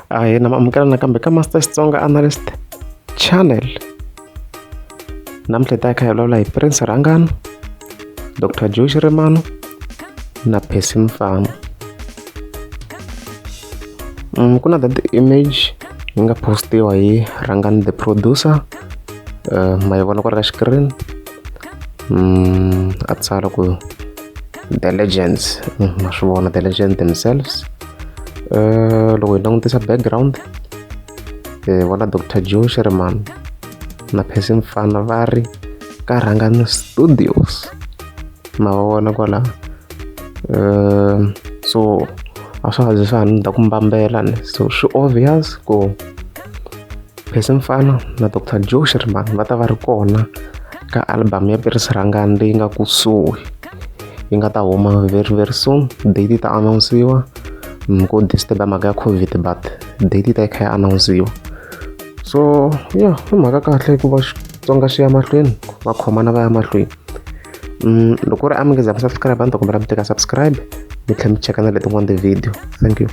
Ahee, na amukela nakambe ka Master Xitsonga Analyst Channel. Namuntlha hi ta hi kha hi vulavula hi Prince Rhangani, Dr. Shirimani na Percy Mfana. Ku na that image yi nga postiwa hi Rhangani the producer, ma yi vona ku ri ka screen. A tsala ku the legends, ma swi vona the legends themselves. Loko hi langutisa background hi vona Dr. Shirimani na Percy Mfana va ri ka Rhangani Studios, ma va vona kwala. So a swa ha zi swa ha ni da ku mbambela ni, so swi obvious ku Percy Mfana na Dr. Shirimani va ta va ri kona ka album ya Percy Rhangani leyi nga kusuhi, yi nga ta huma very very soon. Date ta announce-iwa ku disturb mhaka ya COVID, but date ta yi kha yi announce-iwa. So yeah, i mhaka kahle ku va Xitsonga xi ya mahlweni, va khomana va ya mahlweni. Loko ku ri a mi nge za mi subscribe a ni ta kombela mi teka subscribe mi tlhela mi cheka na letin'wana ti-video. Thank you.